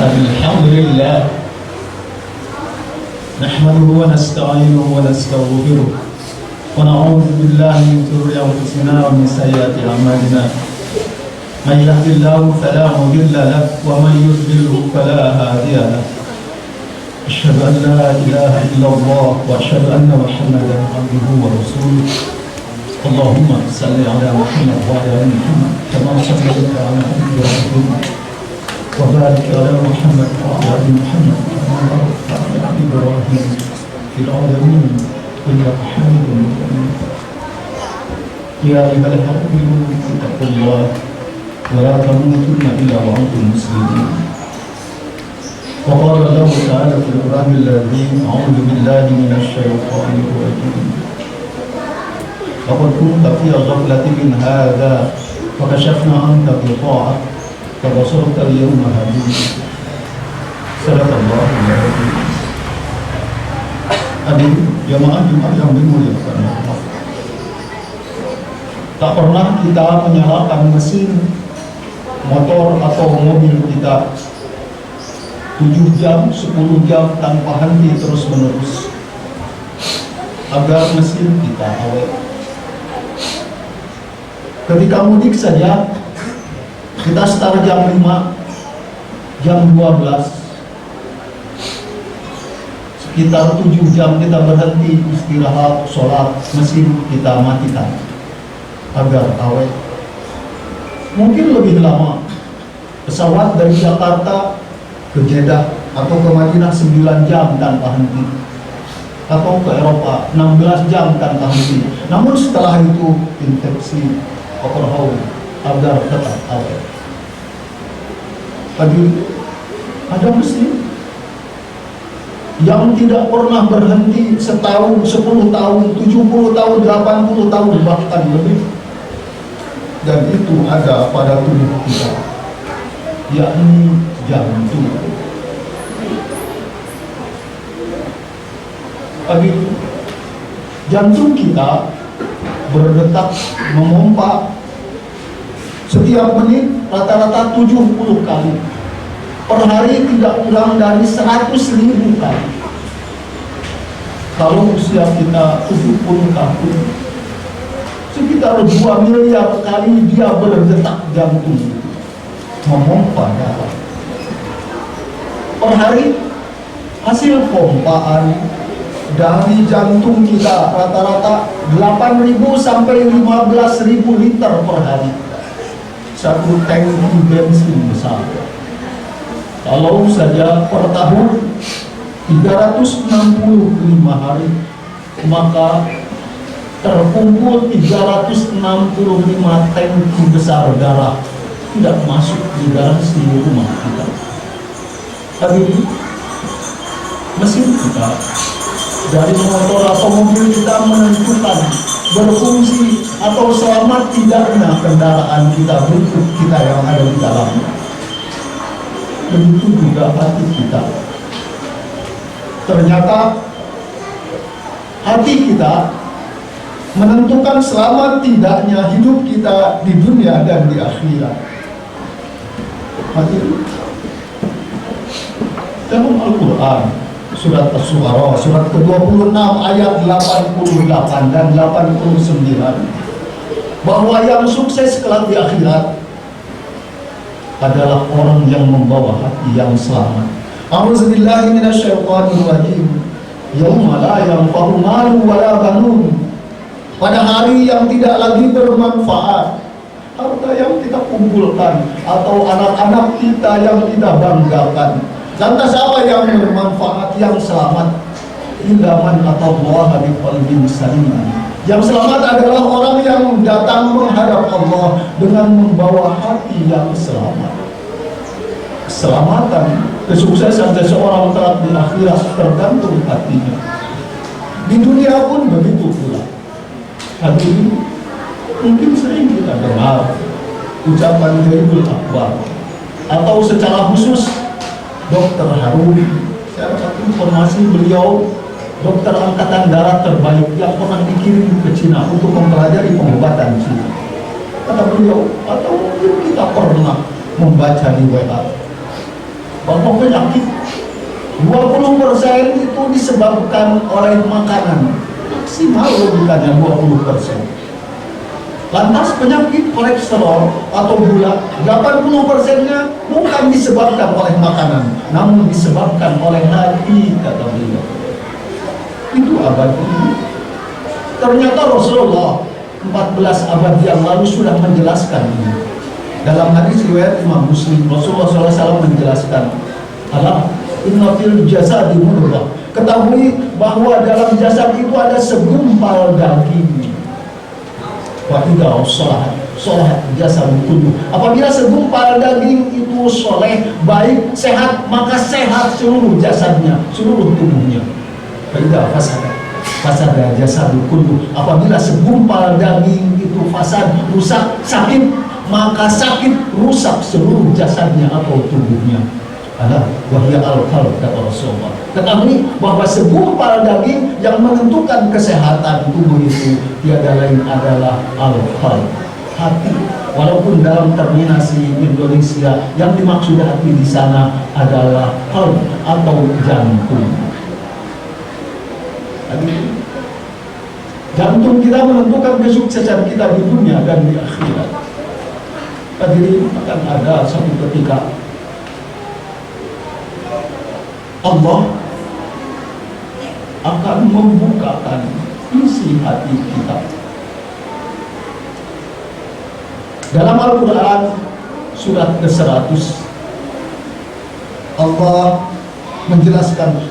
الحمد لله نحمده ونستعينه ونستغفره ونعوذ بالله من شرور أنفسنا ومن سيئات أعمالنا من يهد الله فلا مضل له ومن يضلل فلا هادي له أشهد أن لا إله إلا الله وأشهد أن محمدا عبده ورسوله اللهم صل على محمد وعلى آل محمد كما صليت على إبراهيم وبارك على محمد وعلى آل محمد كما باركت على إبراهيم في العالمين إنك حميد مجيد يا أيها المؤمنون اتقوا الله ولا تموتن إلا وأنتم مسلمون وقال الله تعالى في القرآن العظيم أعوذ بالله من الشيطان الرجيم لقد كنت في غفلة من هذا فكشفنا عنك غطاءك فبصرت اليوم حديد صدق الله العظيم. Adik jamaah Jumat yang dimuliakan Allah, tak pernah kita menyalakan mesin motor atau mobil kita 7 jam, 10 jam tanpa henti terus menerus agar mesin kita awet. Ketika mudik saja kita start jam 5, jam 12, sekitar 7 jam kita berhenti istirahat, sholat, mesin kita matikan agar awet. Mungkin lebih lama, pesawat dari Jakarta ke Jeddah atau ke Madinah 9 jam tanpa henti, atau ke Eropa 16 jam tanpa henti. Namun setelah itu infeksi overhaul agar tetap awet. Tadi ada mesin yang tidak pernah berhenti setahun, 10 tahun, 70 tahun, 80 tahun, bahkan lebih. Dan itu ada pada tubuh kita, yakni jantung. Bagi jantung kita berdetak, memompa setiap menit rata-rata 70 kali. Per hari tidak kurang dari 100.000 kali. Kalau usia kita 70 tahun, sekitar 2 miliar kali dia berdetak jantung, memompa darah. Per hari hasil pompaan dari jantung kita rata-rata 8.000 sampai 15.000 liter per hari. Satu tangki bensin besar. Kalau saja per tahun 365 hari, maka terkumpul 365 tangki besar darah tidak masuk di dalam seluruh rumah kita. Tapi mesin kita dari motor atau mobil kita menentukan berfungsi atau selamat tidaknya kendaraan kita, bentuk kita yang ada di dalamnya. Begitu juga hati kita. Ternyata hati kita menentukan selamat tidaknya hidup kita di dunia dan di akhirat. Hati dalam Al-Quran surat As-Syu'ara surat ke-26 ayat 88 dan 89 bahwa yang sukses kelak di akhirat adalah orang yang membawa hati yang selamat. A'udzubillahi minasyaitonirrajim. Yauma la yanfa'u malun wala banun. Pada hari yang tidak lagi bermanfaat harta yang kita kumpulkan atau anak-anak kita yang kita banggakan. Lantas apa yang bermanfaat, yang selamat? Indaman atau Allah biqalbin salim. Yang selamat adalah orang yang datang menghadap Allah dengan membawa hati yang selamat. Keselamatan, kesuksesan seseorang kelak di akhirat tergantung hatinya. Di dunia pun begitu pula. Hadirin, mungkin sering kita dengar ucapan Ghaibul Akbar atau secara khusus Dr. Harun. Saya dapat informasi beliau dokter angkatan darat terbaik yang pernah dikirim ke Cina untuk mempelajari pengobatan Cina. Kata beliau, atau mungkin kita pernah membaca di WA, bahwa penyakit 20% itu disebabkan oleh makanan, maksimal logikanya 20%. Lantas penyakit kolesterol atau gula 80%-nya bukan disebabkan oleh makanan, namun disebabkan oleh hati, kata beliau. Itu abad ini. Ternyata Rasulullah 14 abad yang lalu sudah menjelaskan ini. Dalam hadis riwayat Imam Muslim, Rasulullah SAW menjelaskan, "Alam inna fil jasadi mudghah." Ketahui bahwa dalam jasad itu ada segumpal daging. Wa idza sholat jasad kullu. Apabila segumpal daging itu soleh, baik, sehat, maka sehat seluruh jasadnya, seluruh tubuhnya. Wa idza fasada jasad kullu. Apabila segumpal daging itu fasad, rusak, sakit, maka sakit, rusak seluruh jasadnya atau tubuhnya. Wahya al-qalb, kata Rasulullah. Ketahui bahwa segumpal daging yang menentukan kesehatan tubuh itu tiada lain adalah al-qalb, hati. Walaupun dalam terminologi Indonesia yang dimaksud hati di sana adalah qalb atau jantung. Jantung kita menentukan kesuksesan kita di dunia dan di akhirat. Hadirin, akan ada satu ketika Allah akan membukakan isi hati kita. Dalam Al-Quran surat ke-100 Allah menjelaskan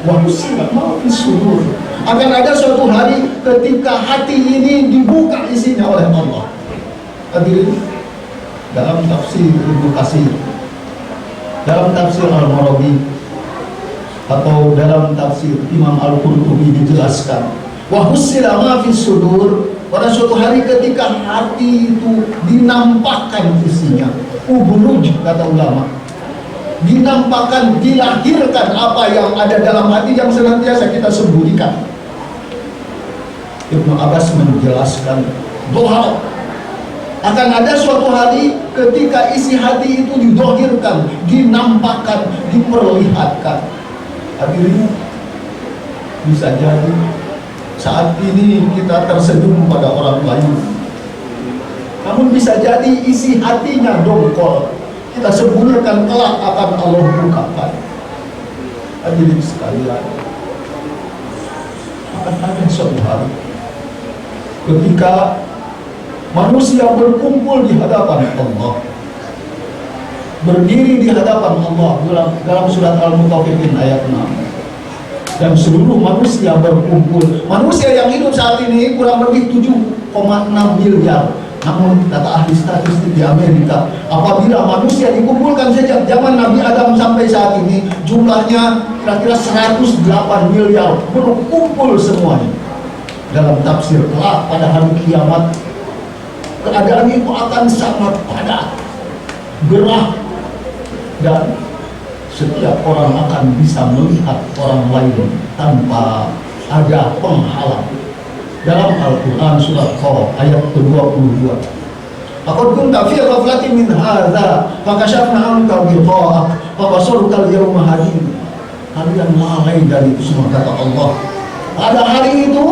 sudur. Akan ada suatu hari ketika hati ini dibuka isinya oleh Allah. Hadirin, dalam tafsir Ibnu Katsir, dalam tafsir Al-Marabi, atau dalam tafsir Imam Al-Qurtubi dijelaskan, wa husila ma fis sudur. Pada suatu hari ketika hati itu dinampakkan isinya, ubuluj, kata ulama, dinampakkan, dilahirkan apa yang ada dalam hati yang senantiasa kita sembunyikan. Ibnu Abbas menjelaskan, doha, akan ada suatu hari ketika isi hati itu didohirkan, dinampakkan, diperlihatkan. Hadirin, bisa jadi saat ini kita tersenyum pada orang lain, namun bisa jadi isi hatinya dongkol, kita sembunyikan, kelak akan Allah bukakan. Hadirin sekalian, akan ada suatu hari ketika manusia berkumpul di hadapan Allah, berdiri di hadapan Allah dalam surat Al-Mutaffifin ayat 6. Dan seluruh manusia berkumpul. Manusia yang hidup saat ini kurang lebih 7,6 miliar. Namun kata ahli statistik di Amerika, apabila manusia dikumpulkan sejak zaman Nabi Adam sampai saat ini, jumlahnya kira-kira 108 miliar, berkumpul semuanya. Dalam tafsir kelak pada hari kiamat, keadaan itu akan sangat padat, gerah, dan setiap orang akan bisa melihat orang lain tanpa ada penghalang. Dalam Al-Quran surat Qaf ayat ke-22, "Laqad kunta fi ghaflatin min hadza fakashafna 'anka ghita'ak fabasaruka al-yawma hadid." Kalian lalai dari itu semua, kata Allah. Pada hari itu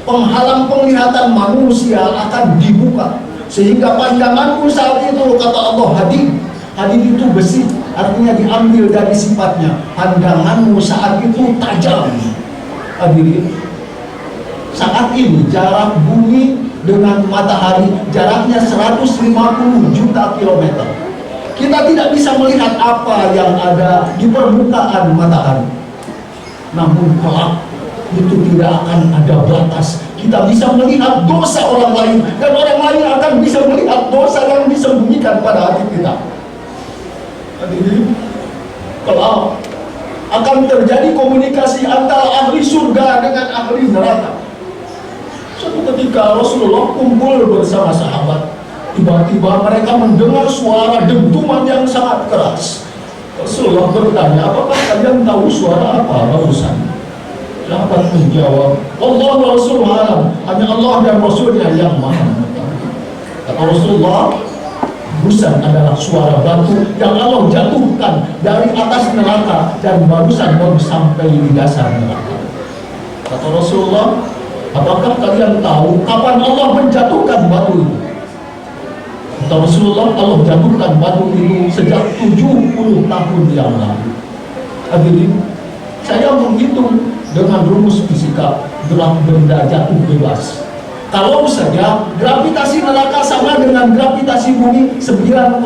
penghalang penglihatan manusia akan dibuka sehingga pandanganmu saat itu, kata Allah, hadid. Hadid itu besi, artinya diambil dari sifatnya. Pandanganmu saat itu tajam. Hadirin, saat ini jarak bumi dengan matahari jaraknya 150 juta kilometer. Kita tidak bisa melihat apa yang ada di permukaan matahari. Namun kelak itu tidak akan ada batas. Kita bisa melihat dosa orang lain, dan orang lain akan bisa melihat dosa yang disembunyikan pada hati kita. Hadirin, kelak akan terjadi komunikasi antara ahli surga dengan ahli neraka. Suatu ketika Rasulullah kumpul bersama sahabat, tiba-tiba mereka mendengar suara dentuman yang sangat keras. Rasulullah bertanya, apakah kalian tahu suara apa barusan? Sahabat menjawab, Allah wa Rasul alam, hanya Allah dan Rasulnya yang maha mengetahui. Kata Rasulullah, barusan adalah suara batu yang Allah jatuhkan dari atas neraka dan barusan baru sampai di dasar neraka. Kata Rasulullah, apakah kalian tahu kapan Allah menjatuhkan batu itu? Kata Rasulullah, Allah jatuhkan batu itu sejak 70 tahun yang lalu. Hadirin, saya menghitung dengan rumus fisika gerak benda jatuh bebas. Kalau saja gravitasi neraka sama dengan gravitasi bumi 9,81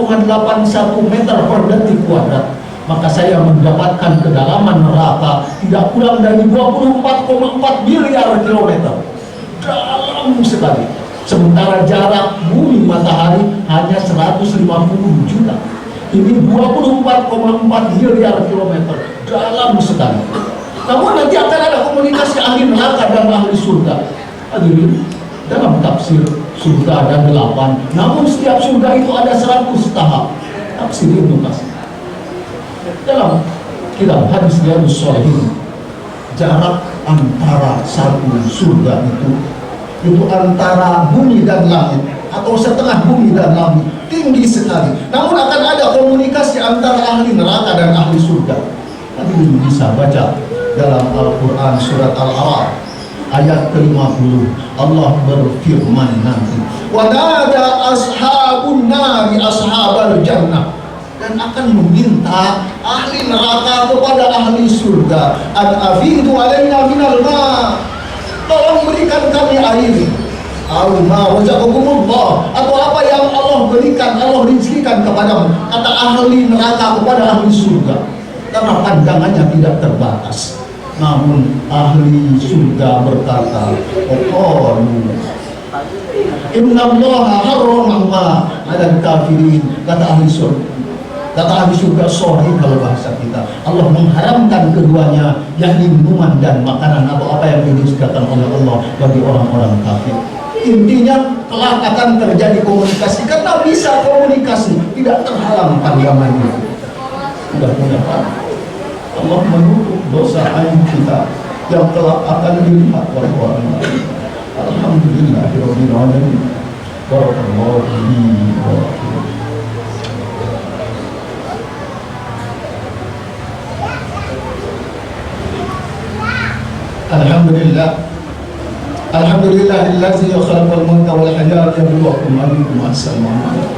meter per detik kuadrat, maka saya mendapatkan kedalaman neraka tidak kurang dari 24,4 miliar kilometer. Dalam sekali. Sementara jarak bumi matahari hanya 150 juta. Ini 24,4 miliar kilometer. Dalam sekali. Namun nanti akan ada komunikasi ahli neraka dan ahli surga. Hadirin, dalam tafsir surga ada 8, namun setiap surga itu ada 100 tahap. Tafsir Ibnu Katsir. Dalam kitab hadis Riyadhus Shalihin, jarak antara satu surga itu antara bumi dan langit atau setengah bumi dan langit, tinggi sekali. Namun akan ada komunikasi antara ahli neraka dan ahli surga. Hadirin bisa baca dalam Al-Quran surat Al-A'raf ayat ke-50, Allah berfirman nanti, wa nada ashabun nari ashabal jannah, dan akan meminta ahli neraka kepada ahli surga, an afidu alaina minal ma, tolong berikan kami air, au ma waja'akumullah, atau apa yang Allah berikan, Allah rizkikan kepadamu. Kata ahli neraka kepada ahli surga, karena pandangannya tidak terbatas. Namun ahli surga berkata, "Qalu inna Allaha harrama 'alal kafirin." Kata ahli surga, sorry kalau bahasa kita, Allah mengharamkan keduanya, yakni minuman dan makanan atau apa yang disediakan oleh Allah bagi orang-orang kafir. Intinya kelak akan terjadi komunikasi, karena bisa komunikasi, tidak terhalang pandangannya. Mudah-mudahan Allah menutup dosa aib kita yang kelak akan dilihat oleh orang lain. Alhamdulillahirabbil alamin. Barakallahu fihi wa fiikum. Alhamdulillah. Alhamdulillahillazi khalaqal mauta wal hayata liyabluwakum ayyukum ahsanu amala.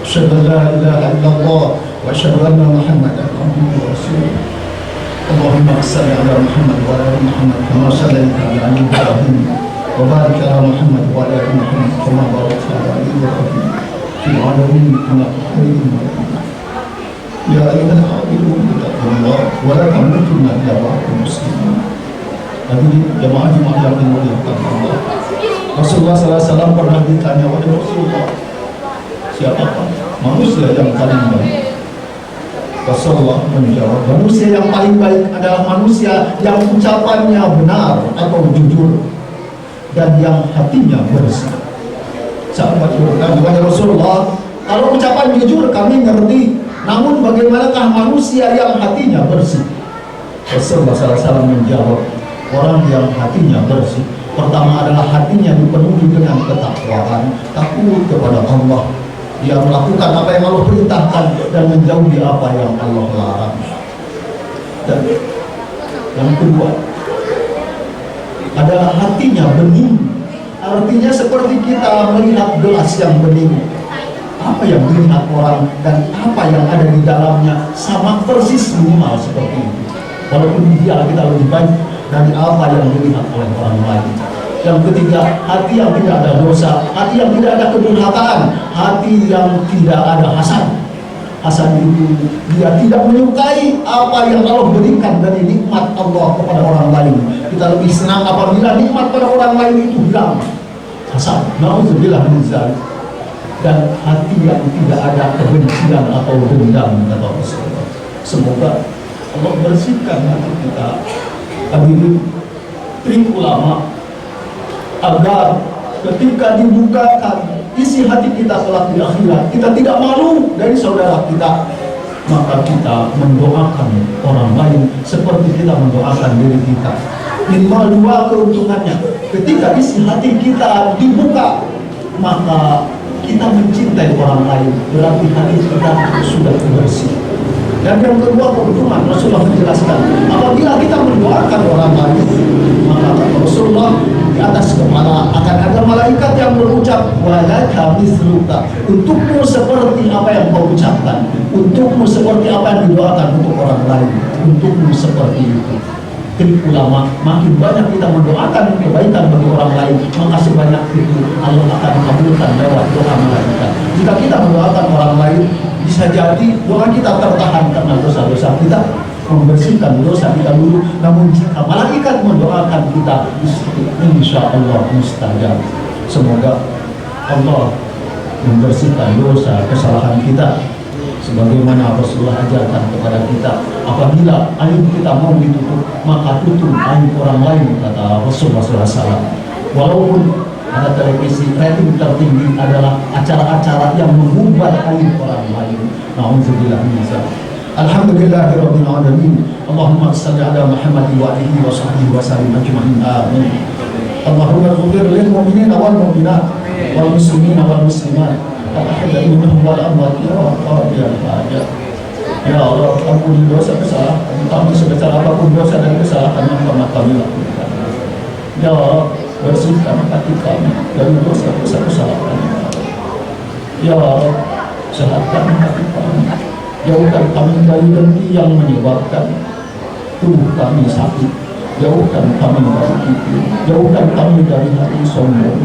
Asyhadu an la ilaha illallah wa asyhadu anna Muhammadan abduhu wa rasuluh. Allahumma salli ala Muhammad wa ala ali Muhammad kama sallaita ala Ibrahim wa barik ala Muhammad wa ala ali Muhammad kama barakta ala Ibrahim fil alamin innaka Hamidum Majid. Ya ayyuhal mu'minun ittaqullah wa la tamutunna illa wa antum muslimun. Hadirin jemaah yang dimuliakan Allah, Rasulullah SAW pernah ditanya, wahai Rasulullah, siapakah manusia yang paling baik? Rasulullah menjawab, manusia yang paling baik adalah manusia yang ucapannya benar atau jujur dan yang hatinya bersih. Sahabat bertanya, wahai Rasulullah, kalau ucapan jujur kami ngerti, namun bagaimanakah manusia yang hatinya bersih? Rasulullah SAW menjawab, orang yang hatinya bersih, pertama adalah hatinya dipenuhi dengan ketakwaan, takut kepada Allah. Dia melakukan apa yang Allah perintahkan dan menjauhi apa yang Allah larang. Dan yang kedua adalah hatinya bening. Artinya seperti kita melihat gelas yang bening, apa yang dilihat orang dan apa yang ada di dalamnya sama persis, minimal seperti itu. Walaupun dia kita lebih baik dari apa yang dilihat oleh orang lain. Yang ketiga, hati yang tidak ada dosa, hati yang tidak ada kedurhakaan, hati yang tidak ada hasad. Hasad itu dia tidak menyukai apa yang Allah berikan dari nikmat Allah kepada orang lain. Kita lebih senang apabila nikmat pada orang lain itu hilang. Hasad, na'udzubillah min dzalik. Dan hati yang tidak ada kebencian atau dendam, kata Rasulullah. Semoga Allah bersihkan hati kita. Hadirin, trik ulama agar ketika dibukakan isi hati kita kelak di akhirat, kita tidak malu dari saudara kita, maka kita mendoakan orang lain seperti kita mendoakan diri kita. Minimal dua keuntungannya, ketika isi hati kita dibuka, maka kita mencintai orang lain, berarti hati kita sudah bersih. Dan yang kedua keuntungan, Rasulullah menjelaskan, apabila kita mendoakan orang lain, maka Rasulullah di atas kepala akan ada malaikat yang berucap, walaka misluka, untukmu seperti apa yang kau ucapkan, untukmu seperti apa yang didoakan untuk orang lain, untukmu seperti itu. Jadi ulama, makin banyak kita mendoakan kebaikan bagi orang lain, maka sebanyak itu Allah akan mengabulkan lewat doa malaikat. Jika kita mendoakan orang lain, bisa jadi doa kita tertahan karena dosa-dosa kita, membersihkan dosa kita dulu. Namun jika malaikat mendoakan kita, insya Allah mustajab. Semoga Allah membersihkan dosa kesalahan kita, sebagaimana Rasulullah ajarkan kepada kita, apabila aib kita mau ditutup, maka tutup aib orang lain, kata Rasulullah SAW. Walaupun ada televisi, rating tertinggi adalah acara-acara yang mengubah aib orang lain. Na'udzubillah min dzalik. Alhamdulillahirabbil alamin. Allahumma shalli ala Muhammad wa alihi wa sahbihi wa sallim ajma'in. Amin. Allahumma ighfir lil mu'minina wal mu'minat wal muslimina wal muslimat al-ahya'i minhum wal amwat ya Rabbi al-hajat. Ya Allah, ampuni dosa kesalahan kami sebesar apapun dosa dan kesalahan yang pernah kami lakukan. Ya Allah, bersihkan hati kami dari dosa-dosa kesalahan. Ya Allah, sehatkan hati kami, jauhkan kami dari dengki yang menyebabkan tubuh kami sakit, jauhkan kami dari itu, jauhkan kami dari hati sombong.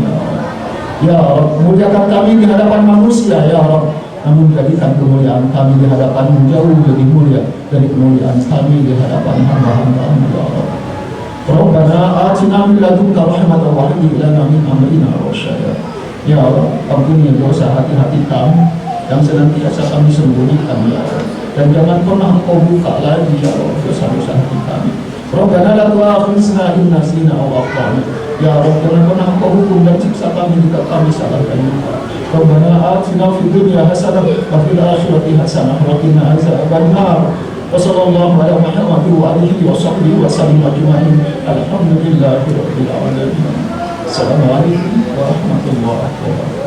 Ya Allah, muliakan kami di hadapan manusia, ya Allah, namun jadikan kemuliaan kami di hadapan-Mu jauh lebih mulia dari kemuliaan kami di hadapan hamba-hamba-Mu, ya Allah. Rabbana atina min ladunka rahmatan wa hab lana min amrina rasyada. Ya Allah, ampuni dosa hati-hati kami yang senantiasa kami sembunyikan, ya Allah. Dan jangan pernah Engkau buka lagi, ya Allah, dosa-dosa hati kami. Rabbana la tu'akhidhna in nasina aw akhtana. Ya Allah, jangan pernah Engkau hukum dan siksa kami jika kami salah dan lupa. Rabbana atina fid dunya hasanah wa fil akhirati hasanah wa qina adzabannar. Wa sallallahu ala Muhammad wa alihi wa sahbihi wa sallam ajma'in. Alhamdulillahirabbil alamin. Assalamualaikum warahmatullahi wabarakatuh.